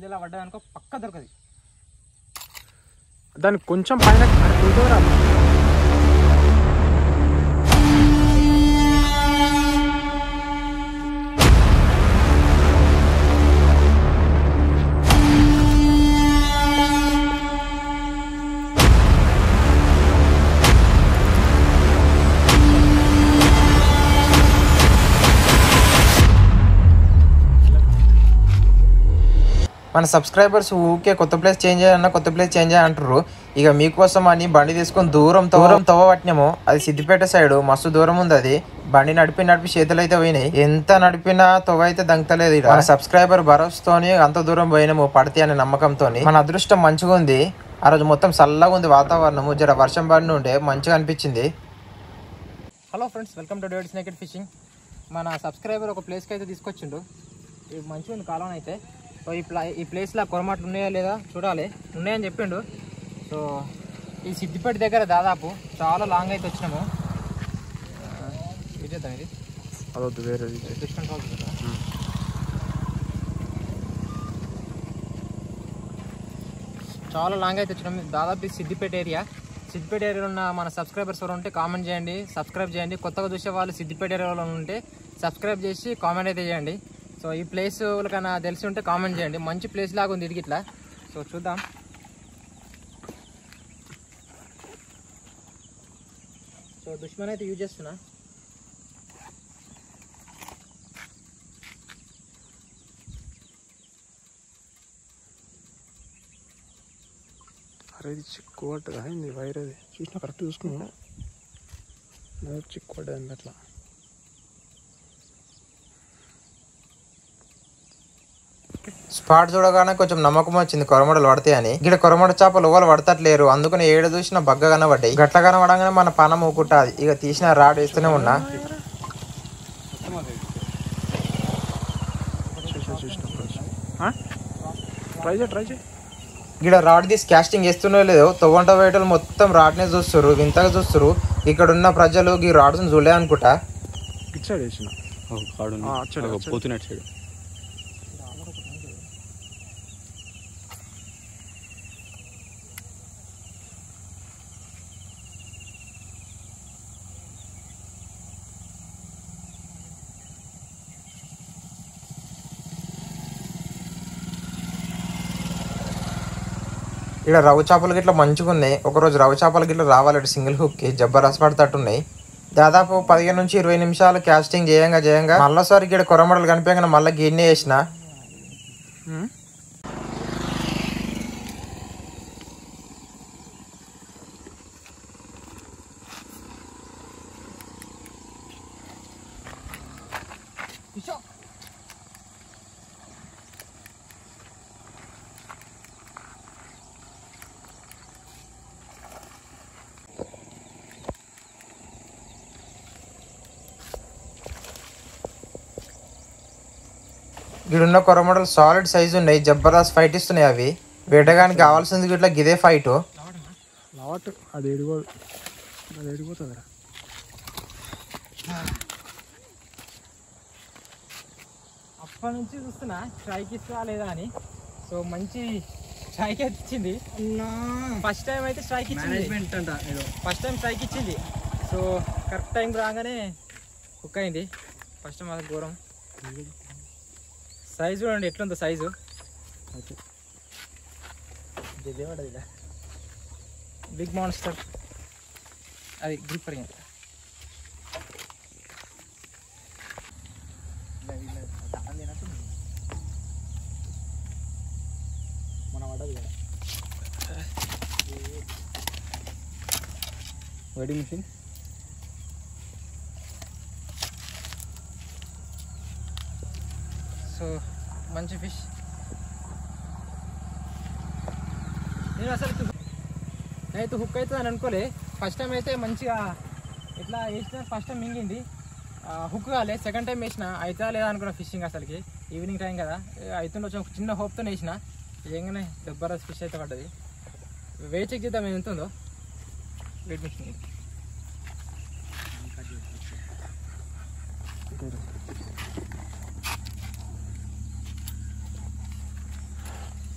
ఇలా పడ్డాదనుకో పక్క దొరకదు. దానికి కొంచెం పైన మన సబ్స్క్రైబర్స్ ఊకే కొత్త ప్లేస్ చేంజ్ చేయాలన్నా కొత్త ప్లేస్ చేంజ్ చేయాలంటారు. ఇక మీకోసం అని బండి తీసుకొని దూరం తవ్వబట్టినాము. అది సిద్దిపేట సైడ్ మస్తు దూరం ఉంది. అది బండి నడిపి చేతులు అయితే పోయినాయి. ఎంత నడిపినా తవ్వ అయితే దంగతలేదు. మన సబ్స్క్రైబర్ భరోసాతోని అంత దూరం పోయినాము పడితే అనే నమ్మకంతో. మన అదృష్టం మంచిగా ఉంది. ఆ రోజు మొత్తం చల్లగా ఉంది వాతావరణము. జర వర్షం పడి ఉండే మంచిగా అనిపించింది. Hello friends, welcome to David's naked fishing. మన సబ్స్క్రైబర్ ఒక ప్లేస్కి అయితే తీసుకొచ్చిండు. ఇది మంచిగా ఉంది కాలం అయితే. సో ఈ ప్లేస్లో కొరమాట్లు ఉన్నాయా లేదా చూడాలి. ఉన్నాయని చెప్పిండు. సో ఈ సిద్దిపేట దగ్గర దాదాపు చాలా లాంగ్ అయితే వచ్చినాము. చేద్దాం ఇది అదొద్దు వేరే డిస్టెన్స్ అవుతుంది. చాలా లాంగ్ అయితే వచ్చినాము. దాదాపు సిద్దిపేట ఏరియాలో ఉన్న మన సబ్స్క్రైబర్స్ ఎవరు ఉంటే కామెంట్ చేయండి, సబ్స్క్రైబ్ చేయండి. కొత్తగా చూసే వాళ్ళు సిద్దిపేట ఏరియాలో ఉంటే సబ్స్క్రైబ్ చేసి కామెంట్ అయితే చేయండి. సో ఈ ప్లేస్ వాళ్ళకన్నా తెలిసి ఉంటే కామెంట్ చేయండి. మంచి ప్లేస్ లాగా ఉంది ఇది ఇట్లా. సో చూద్దాం. సో దుష్మన్ అయితే యూజ్ చేస్తున్నా. అరే ఇది చిక్కు పట్టదు అయింది వైర్. అది చూసినా కరెక్ట్ చూసుకున్నా చిక్కు పడ్డది అట్లా. స్పాట్ చూడగానే కొంచెం నమ్మకం వచ్చింది కొరమడలు పడతాయని. ఇక్కడ కొరమడ చేపలు ఎవరు పడతట్లేరు. అందుకని ఏడు చూసినా బగ్గ కనబడ్డాయి. గట్ల కనబడంగానే మన పానం ఊకుంటుంది. ఇక తీసిన రాడ్ వేస్తూనే ఉన్నా. ట్రై చేయి. ఇక్కడ రాడ్ తీసి క్యాస్టింగ్ చేస్తున్నో లేదో తొవ్వంట వేటలు మొత్తం రాడ్నే చూస్తారు, వింతగా చూస్తారు. ఇక్కడ ఉన్న ప్రజలు ఈ రాడ్స్ చూడలే అనుకుంటా. ఇచ్చాడు వేసిన పోతున్నట్టు. ఇక్కడ రవ్వ చేపలు గిట్లా మంచిగా ఉన్నాయి. ఒకరోజు రవ్వ చేపలు గిట్లా రావాలి సింగిల్ హుక్కి జబ్బరస్ పడతట్టున్నాయి. దాదాపు 15 నుంచి 20 నిమిషాలు క్యాస్టింగ్ చేయంగా మళ్ళీసారి ఇక్కడ కొరమడలు కనిపించగానే మళ్ళీ గిన్నె వేసిన. ఇక్కడున్న కొరమడలు సాలిడ్ సైజు ఉన్నాయి. జబర్దస్త్ ఫైట్ ఇస్తున్నాయి. అవి వేటగానికి కావాల్సింది ఇట్లా గిదే ఫైట్. అది ఎడిపోతుంది. అప్పటి నుంచి చూస్తున్నా స్ట్రైక్ ఇస్తా లేదా అని. సో మంచి స్ట్రైక్ అయితే ఇచ్చింది. ఫస్ట్ టైం అయితే స్ట్రైక్ ఇచ్చింది. సో కరెక్ట్ టైం రాగానే కుక్ అయింది. ఫస్ట్ టైం అది ఘోరం. సైజు చూడండి ఎట్లుందో సైజు. బిగ్ మాన్స్టర్ అది గ్రిప్ అడిగింది. మన పడదు కదా వెడ్డింగ్ మిషన్. సో మంచి ఫిష్. నేనైతే హుక్ అవుతుంది అని అనుకోలే. ఫస్ట్ టైం అయితే మంచిగా ఇట్లా వేసిన. ఫస్ట్ టైం మింగింది, హుక్ కాలే. సెకండ్ టైం వేసిన అవుతా లేదా అనుకున్నా ఫిషింగ్. అసలుకి ఈవినింగ్ టైం కదా అవుతుండే. కొంచెం చిన్న హోప్తో వేసిన. ఏంగానే జబర్దస్త్ ఫిష్ అయితే పడ్డది. వెయిట్ చెక్ చేద్దాం ఎంత ఉందో. వెయిట్ మిషన్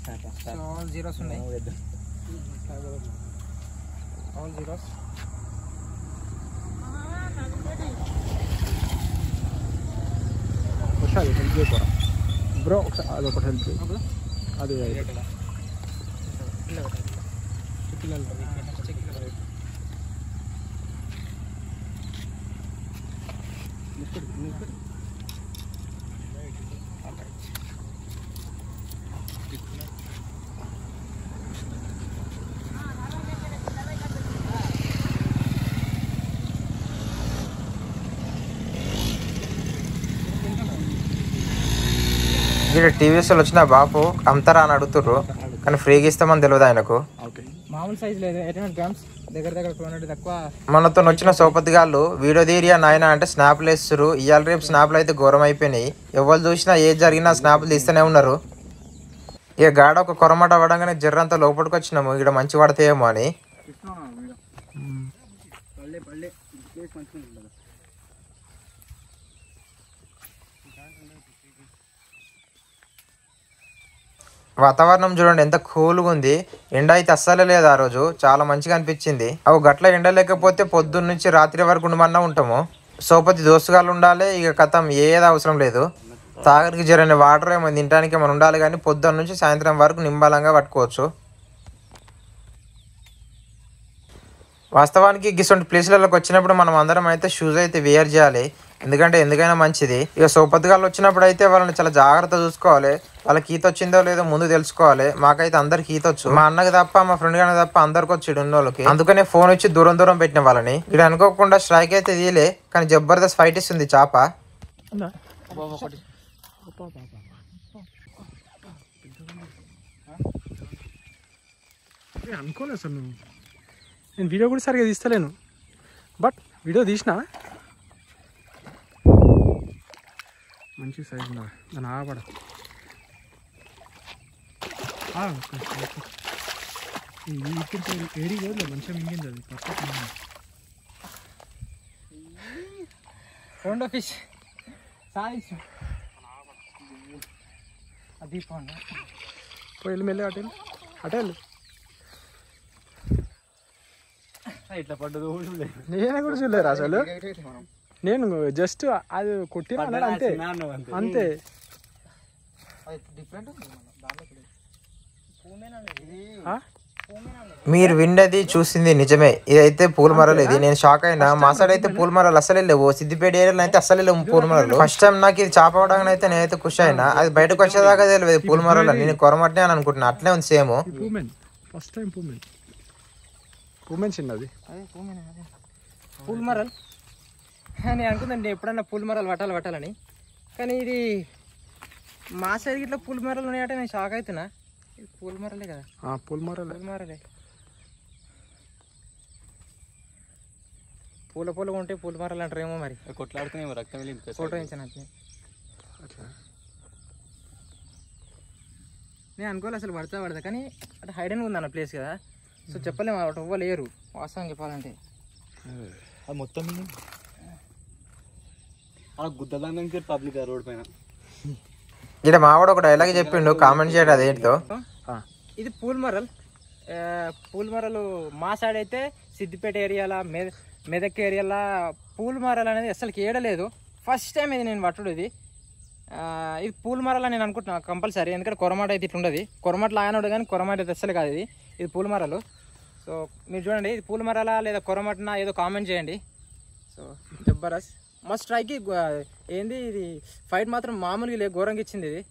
ఆల్ జీరోస్ ఉన్నాయి, ఆల్ జీరోస్. ఒకసారి హెల్ప్ చేయకూడదు బ్రో, ఒకసారి అదొకటి హెల్ప్ చేయి. అది ఇక్కడ టీవీఎస్లో వచ్చిన బాపు అమ్ముతారా అని అడుగుతుర్రు, కానీ ఫ్రీగా ఇస్తామని తెలియదు ఆయనకు. మామూలు సైజ్ లేదు, 800 grams, దగ్గర 200 తక్కువ. మనతో వచ్చిన సోపతి గాళ్ళు వీడియో తీరియా నాయన అంటే స్నాప్లు వేస్తారు. ఇవాళ రేపు స్నాప్లు అయితే ఘోరం అయిపోయినాయి. ఎవరు చూసినా ఏది జరిగినా స్నాప్లు తీస్తూనే ఉన్నారు. ఇక గాడ ఒక కొరమాట పడంగానే జర్రంతా లోపలికి వచ్చినాము, ఇక్కడ మంచి పడతాయేమో అని. వాతావరణం చూడండి ఎంత కూల్గా ఉంది. ఎండ అయితే అస్సలే లేదు. ఆ రోజు చాలా మంచిగా అనిపించింది. అవి గట్ల ఎండ లేకపోతే పొద్దున్న నుంచి రాత్రి వరకు ఉండమన్నా ఉంటాము. సోపతి దోస్తుగాళ్ళు ఉండాలి, ఇక కథం ఏది అవసరం లేదు. తాగరికి జరని వాటర్ ఏమో తినడానికి ఏమైనా ఉండాలి, కానీ పొద్దున్న నుంచి సాయంత్రం వరకు నింబాలంగా పట్టుకోవచ్చు. వాస్తవానికి గిసొంటి ప్లేస్లలోకి వచ్చినప్పుడు మనం అందరం అయితే షూస్ అయితే వేర్ చేయాలి, ఎందుకంటే ఎందుకైనా మంచిది. ఇక సోపతిగాళ్ళు వచ్చినప్పుడు అయితే వాళ్ళని చాలా జాగ్రత్త చూసుకోవాలి. వాళ్ళకి ఈత వచ్చిందో లేదో ముందు తెలుసుకోవాలి. మాకైతే అందరికి ఈత వచ్చు, మా అన్నకి తప్ప మా ఫ్రెండ్ గానే తప్ప అందరికి వచ్చి ఉన్నోళ్ళకి. అందుకనే ఫోన్ ఇచ్చి దూరం దూరం పెట్టిన వాళ్ళని. ఇక్కడ అనుకోకుండా స్ట్రైక్ అయితే తీయలే, కానీ జబర్దస్త్ ఫైట్ ఇస్తుంది చేప. అనుకోలేదు సార్, నేను వీడియో కూడా సరిగా తీస్తలేను, బట్ వీడియో తీసిన మంచి సైజు ఉన్నా దాన్ని ఆపడ. ఏడి పోదు మంచిగా మింగింది అది పక్క. రెండో ఫిష్ సాధించు అది పోయి మెల్లి అటెల్ అటెల్. ఇట్లా పడ్డదు నేను కూడా చూడలేరు అసలు. నేను జస్ట్ అది కొట్టినా అంతే అంతే. మీరు విన్నది చూసింది నిజమే. ఇదైతే పూల మరలు. ఇది నేను షాక్ అయినా. మా సైడ్ అయితే పూల మరలు అసలే లేవు. సిద్దిపేట ఏరియాలో అయితే అసలే లేవు పూల మరలు. ఫస్ట్ టైం నాకు ఇది చేప అవడానికి అయితే నేనైతే ఖుషి అయినా. అది బయటకు వచ్చేదాకా తెలియదు పూల మరలు. నేను కొరమట్నే అని అనుకుంటున్నా, అట్లే ఉంది సేమ్. ఫస్ట్ టైం పూమెన్ చిన్నది పూల్ మరల్. నేను అనుకుందండి ఎప్పుడన్నా పూల్ మరలు పట్టాలని, కానీ ఇది మా సైడ్ ఇట్లా పూల్ మరలు ఉన్నాయంటే నేను షాక్ అవుతున్నా. ఇది పూల్ మరలే కదా. పూల్ మరలే పూల ఉంటే పూల మరలు అంటారేమో మరి. కొట్లాడుతున్నామో రక్తం ఫోటో ఇచ్చాను. నేను అనుకోలే అసలు పడతా కానీ అటు హైడెన్ ఉంది అన్న ప్లేస్ కదా, సో చెప్పలేము. అటు ఇవ్వలేరు వాస్తవం చెప్పాలంటే. అది మొత్తం అలా గుద్దదానికి పబ్లిక్ రోడ్ పైన. ఇక్కడ మావాడు ఒక డైలాగ్ చెప్పిండు, కామెంట్ చేయడం అదేంటితో. ఇది పూల్ మరలు మా సైడ్ అయితే సిద్దిపేట ఏరియాలో మెదక్ ఏరియాలో పూల్ మరలు అనేది అసలుకి ఏడలేదు. ఫస్ట్ టైం ఇది నేను పట్టుడు. ఇది పూల్ మరలు నేను అనుకుంటున్నా కంపల్సరీ, ఎందుకంటే కొరమాట అయితే ఇట్లా ఉండదు. కొరమట్లు ఆయనడు కానీ కొరమాట అయితే అస్సలు కాదు. ఇది పూల్ మరలు. సో మీరు చూడండి, ఇది పూల్ మరలా లేదా కొరమటనా ఏదో కామెంట్ చేయండి. సో జబర్దస్త్ మస్ట్ ట్రైకి ఏంది ఇది ఫైట్ మాత్రం మామూలుగా లేదు, ఘోరంగా ఇచ్చింది ఇది.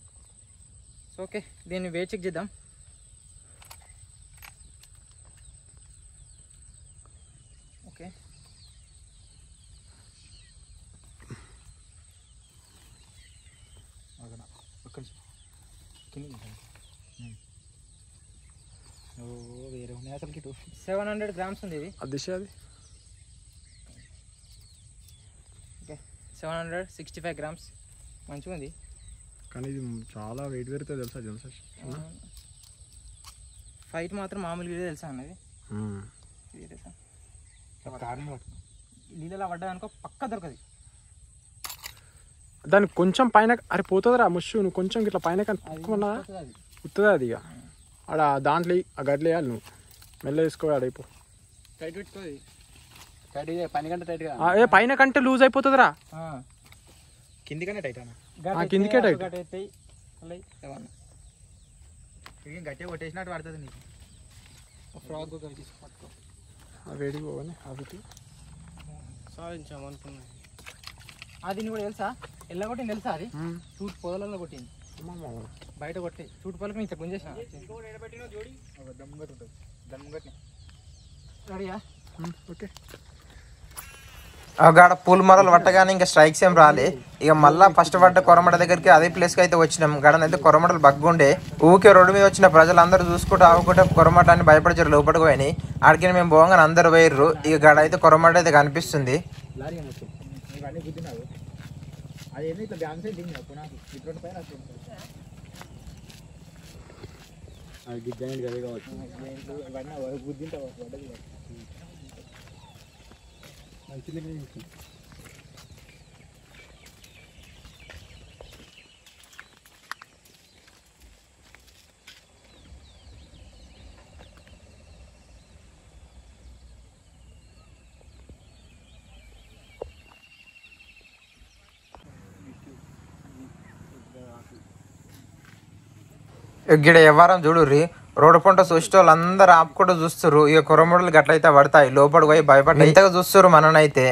సో ఓకే, దీన్ని వెయిట్ చెక్ చేద్దాం. ఓకే, వేరే ఉన్నాయి అసలు. 700 grams ఉంది ఇది. అది అది ఓకే, 765 grams మంచిగా ఉంది. కానీ ఇది చాలా వెయిట్ పెరుగుతుంది తెలుసా. ఫైట్ మాత్రం మామూలుగా తెలుసా అన్నది. ఇది తెలుసా, నీళ్ళలో పడ్డదనుకో పక్క దొరకదు. దానికి కొంచెం పైన అరే పోతుందిరా ముష్యు, నువ్వు కొంచెం ఇట్లా పైన కానీ ఉత్తదా అది ఇక ఆడ దాంట్లో ఆ గడ్డలు వేయాలి నువ్వు మెల్ల వేసుకో ఆడైపో టైట్ పెట్టుకోది టైట్ పని గంట టైట్గా ఏ పైన కంటే లూజ్ అయిపోతుందిరా కిందికనే టైట్ అన్న కిందికే టైట్ గట్టిగా కొట్టేసినట్టు పడుతుంది నీకు ఫ్రాక్ తీసుకో వేడికి పోగానే అవి సాధించామనుకున్నా అది కూడా తెలుసా ఎలా కొట్టింది తెలుసా అది చూట్ పొదలలో కొట్టింది బయట కొట్టి చూట్ పొలకు నీకు గుంజేసిన రెడీయా ఓకే గాడ పూల మరలు పట్టగానే ఇంకా స్ట్రైక్స్ ఏం రాలే ఇక మళ్ళా ఫస్ట్ పడ్డ కొరమడ దగ్గరికి అదే ప్లేస్కి అయితే వచ్చినాం గడనైతే కొరమడలు బగ్గుండే ఊకే రోడ్డు మీద వచ్చిన ప్రజలందరూ చూసుకుంటూ ఆవుకుంటే కొరమటాన్ని భయపడిచారు లోపలికి పోయి ఆడికి మేము పోగానే అందరు పోయిర్రు ఇక గడ అయితే కొరమడ అయితే కనిపిస్తుంది గిడ ఎవరం చూడుర్రి రోడ్డు పంట చూస్తే వాళ్ళందరూ ఆపుకుంటూ చూస్తారు ఇక కొరమడలు గట్లయితే పడతాయి లోపలికి పోయి భయపడి ఇంతగా చూస్తారు మననైతే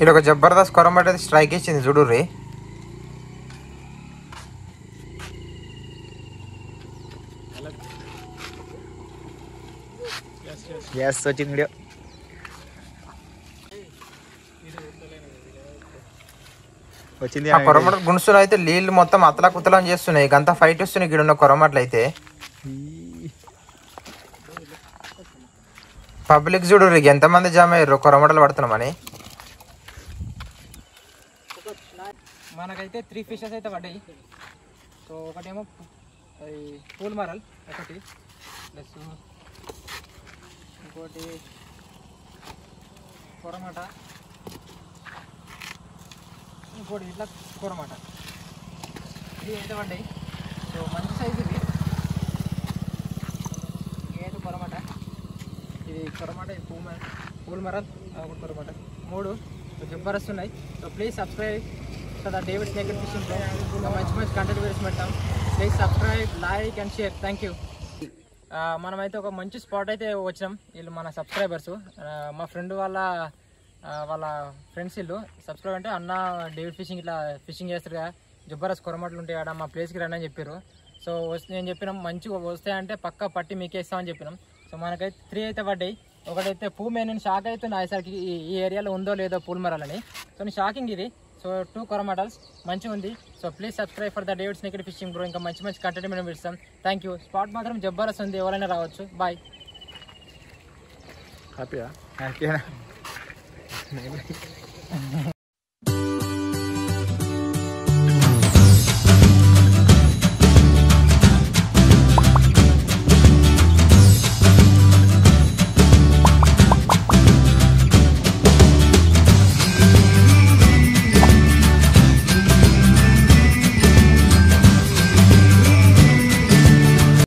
ఇది ఒక జబర్దస్త్ కొరమట అయితే స్ట్రైక్ ఇచ్చింది చూడుర్రి వచ్చింది వీడియో వచ్చింది ఆ కొరమట గుణసులు అయితే నీళ్ళు మొత్తం అతలా కుతలం చేస్తున్నాయి గంత ఫైట్ వస్తున్నాయి ఇక్కడ ఉన్న కొరమట్లు అయితే పబ్లిక్ చూడు ఎంతమంది జామ్ అయ్యారు కొరమటలు పడుతున్నామని మనకైతే 3 ఫిషెస్ అయితే పడ్డాయి సో ఒకటేమో పూల్ మరల్ ఒకటి ప్లస్ ఇంకోటి కొరమాట ఇంకోటి ఇట్లా కొరమాట ఇది అయితే పడ్డాయి సో మంచి సైజు ఇది ఇదైతే కొరమాట ఇది కొరమాట ఇది పూల్ మరల్ ఒకటి కొరమాట 3 జబర్దస్త్ ఉన్నాయి so please subscribe the David's naked fishing ఇంకా మంచి కంటెంట్ వీడియోస్ పెట్టాం please subscribe like and share thank you మనమైతే ఒక మంచి స్పాట్ అయితే వచ్చినాం వీళ్ళు మన సబ్స్క్రైబర్స్ మా ఫ్రెండ్ వాళ్ళ ఫ్రెండ్స్ వీళ్ళు సబ్స్క్రైబ్ అంటే అన్న డేవిడ్ ఫిషింగ్ ఇట్లా ఫిషింగ్ చేస్తారు కదా జబర్దస్త్ కొరమట్లు ఉంటాయి ఆడ మా ప్లేస్కి రండి అని చెప్పారు సో నేను చెప్పినాం మంచిగా వస్తాయంటే పక్కా పట్టి మీకే ఇస్తామని చెప్పినాం సో మనకైతే 3 అయితే పడ్డాయి ఒకటైతే నేను షాక్ అవుతున్నా అసలుకి ఈ ఏరియాలో ఉందో లేదో పూల్ మరాలని సో నేను షాకింగ్ ఇది సో 2 కొరమటల్స్ మంచిగా ఉంది so please subscribe for the David's naked fishing bro ఇంకా మంచి కంటెంట్ మేము ఇస్తాం థ్యాంక్ యూ స్పాట్ మాత్రం జబర్దస్త్ ఉంది ఎవరైనా రావచ్చు బాయ్ హ్యాపీయా హ్యాపీ